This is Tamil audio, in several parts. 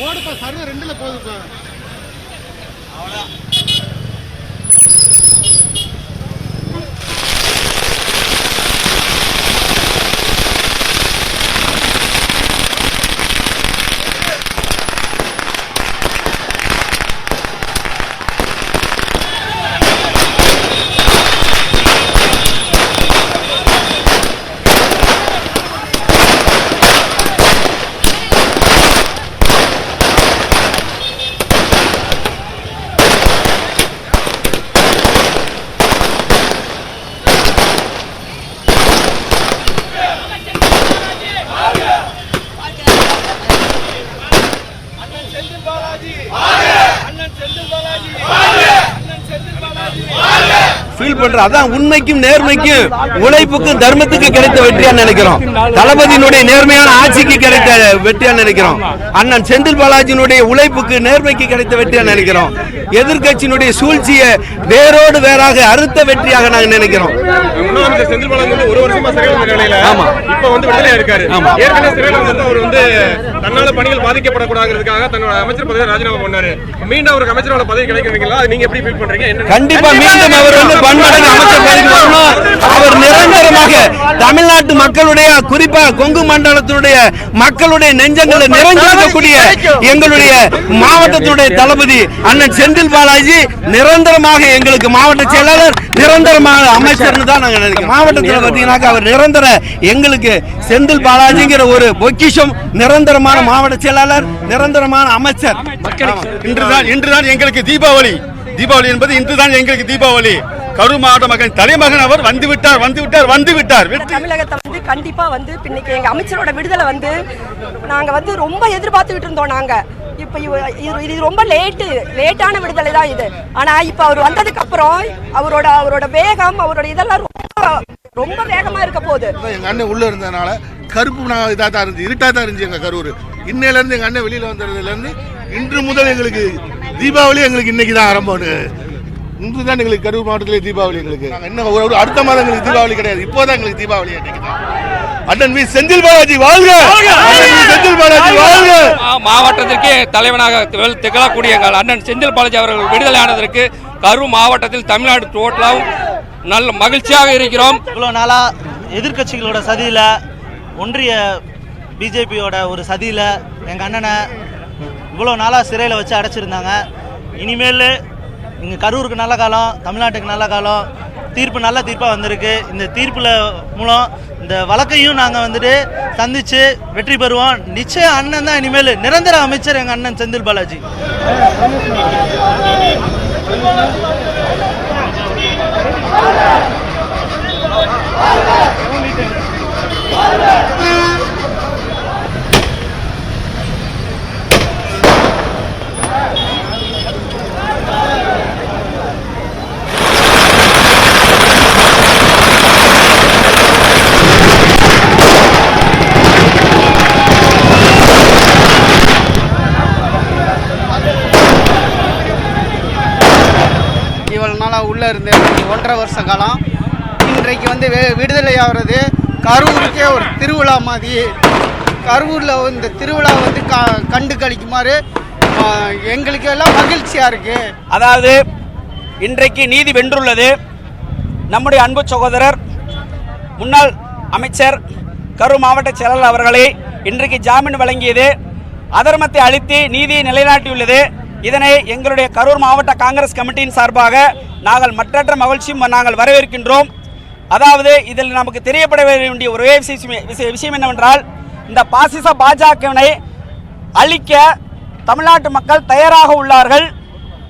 போடுப்பா சர்வே 2ல போகுதுப்பா. அவ்வளோதான். ஃபீல் பண்ற அதான் உண்மைக்கும் நேர்மைக்கும் உழைப்புக்கும் தர்மத்துக்கு கிடைத்த வெற்றியா நினைக்கிறோம். தளபதியினுடைய நேர்மையான ஆட்சிக்கு கிடைத்த வெற்றியா நினைக்கிறோம். அண்ணன் செந்தில் பாலாஜியினுடைய உழைப்புக்கு நேர்மைக்கு கிடைத்த வெற்றியா நினைக்கிறோம். எதிர்கட்சியினுடைய சூழ்ச்சியை வேரோடு வேறாக அறுத்த வெற்றியாக நாங்க நினைக்கிறோம். செந்தில் பாலாஜி ஒரு வருஷமா சிறையில் இருந்த நிலையில ஆமா இப்ப வந்து விடுதலையா இருக்காரு. ஏற்கனவே சிறையில் வந்து அவர் வந்து தன்னால பணிகள் பாதிக்கப்படக்கூடாதுக்காக தன்னோட அமைச்சர் பதவியை ராஜினாமா பண்ணாரு. மீண்டும் அவருக்கு அமைச்சரோட பதவி கிடைக்கிறீங்களா? நீங்க எப்படி ஃபீல் பண்றீங்க? கண்டிப்பா மீண்டும் அவர் வந்து பன்மடங்கு அமைச்சர் பதவி வரணும். அவர் நிரந்தரமாக தமிழ்நாட்டு மக்களுடைய குறிப்பா கொங்கு மண்டலத்தினுடைய மக்களுடைய நெஞ்சங்களை நிறைந்திருக்கக்கூடிய எங்களுடைய மாவட்டத்தினுடைய தளபதி அண்ணன் செந்தில் பாலாஜி நிரந்தரமாக எங்களுக்கு மாவட்ட செயலாளர் நிரந்தரமாக அமைச்சர்னு தான் நாங்க நினைக்கிறோம். மாவட்டத்தில் பார்த்தீங்கன்னா அவர் நிரந்தர எங்களுக்கு செந்தில் பாலாஜிங்கிற ஒரு பொக்கிஷம், நிரந்தரமான மாவட்ட செயலாளர், நிரந்தரமான அமைச்சர். இன்றுதான் எங்களுக்கு தீபாவளி என்பது இன்றுதான் எங்களுக்கு தீபாவளி. கரூர் மாவட்ட மக்களின் தலைமகன் அவர் வந்துவிட்டார். தமிழகத்தை வந்து கண்டிப்பா வந்து இன்னைக்கு எங்க அமைச்சரோட விடுதலை வந்து நாங்க வந்து ரொம்ப எதிர்பார்த்துக்கிட்டு இருந்தோம். நாங்க இப்ப இது ரொம்ப லேட்டான விடுதலை தான் இது. ஆனா இப்ப அவர் வந்ததுக்கு அப்புறம் அவரோட வேகம், அவரோட இதெல்லாம் ரொம்ப வேகமா இருக்க போகுது. எங்க அண்ணன் உள்ள இருந்ததுனால கருப்பு இதா தான் இருந்துச்சு, இருட்டா தான் இருந்துச்சு எங்க கரூர். இன்னையில இருந்து எங்க அண்ணன் வெளியில வந்ததுல இருந்து இன்று முதல் எங்களுக்கு தீபாவளி எங்களுக்கு இன்னைக்கு தான் ஆரம்பம். இன்று தான் எங்களுக்கு கரூர் மாவட்டத்திலே தீபாவளி. எங்களுக்கு இன்னும் ஒரு அடுத்த மாதம் எங்களுக்கு தீபாவளி கிடையாது, இப்போதான் எங்களுக்கு தீபாவளி. அண்ணன் வி செந்தில் பாலாஜி வாழ்க! செந்தில் பாலாஜி வாழ்க! மாவட்டத்திற்கே தலைவனாக திகழக்கூடிய எங்கள் அண்ணன் செந்தில் பாலாஜி அவர்கள் விடுதலை ஆனதற்கு கரூர் மாவட்டத்தில் தமிழ்நாடு டோட்டலாகவும் நல்ல மகிழ்ச்சியாக இருக்கிறோம். இவ்வளவு நாளா எதிர்கட்சிகளோட சதியில, ஒன்றிய பிஜேபியோட ஒரு சதியில எங்க அண்ணனை இவ்வளவு நாளா சிறையில் வச்சு அடைச்சிருந்தாங்க. இனிமேல் இங்கே கரூருக்கு நல்ல காலம், தமிழ்நாட்டுக்கு நல்ல காலம். தீர்ப்பு நல்ல தீர்ப்பாக வந்திருக்கு. இந்த தீர்ப்பில் மூலம் இந்த வழக்கையும் நாங்கள் வந்துட்டு சந்தித்து வெற்றி பெறுவோம். நிச்சயம் அண்ணன் தான் இனிமேல் நிரந்தர அமைச்சர் எங்கள் அண்ணன் செந்தில் பாலாஜி. உள்ள இருந்து 1.5 வருஷ காலம் இன்றைக்கு வந்து விடுதலை ஆகிறது கரூருக்கே ஒரு திருவிழா மாதிரி. கரூரில் இந்த திருவிழா வந்து கண்டு கழிக்குமாறு எங்களுக்கு எல்லாம் மகிழ்ச்சியாக இருக்குது. அதாவது இன்றைக்கு நீதி வென்றுள்ளது. நம்முடைய அன்பு சகோதரர் முன்னாள் அமைச்சர் கரூர் மாவட்ட செயலாளர் அவர்களை இன்றைக்கு ஜாமீன் வழங்கியது அதர்மத்தை அழித்து நீதியை நிலைநாட்டியுள்ளது. இதனை எங்களுடைய கரூர் மாவட்ட காங்கிரஸ் கமிட்டியின் சார்பாக நாங்கள் மற்றற்ற மகிழ்ச்சியும் நாங்கள் வரவேற்கின்றோம். அதாவது இதில் நமக்கு தெரியப்பட வேண்டிய ஒரே விஷயம் என்னவென்றால், இந்த பாசிச பாஜகவினை அழிக்க தமிழ்நாட்டு மக்கள் தயாராக உள்ளார்கள்.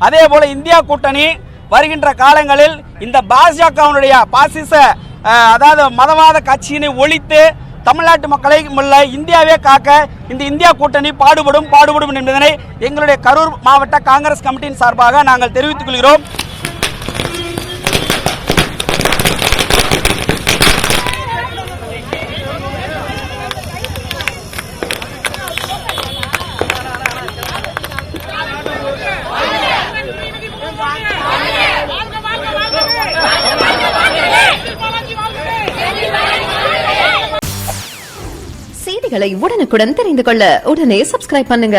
அதே போல இந்தியா கூட்டணி வருகின்ற காலங்களில் இந்த பாஜகவினுடைய பாசிச அதாவது மதவாத கட்சியினை ஒழித்து தமிழ்நாட்டு மக்களை இந்தியாவே காக்க இந்த இந்தியா கூட்டணி பாடுபடும் என்பதனை எங்களுடைய கரூர் மாவட்ட காங்கிரஸ் கமிட்டியின் சார்பாக நாங்கள் தெரிவித்துக் கொள்கிறோம். செய்திகளை உடனுக்குடன் தெரிந்து கொள்ள உடனே சப்ஸ்கிரைப் பண்ணுங்க.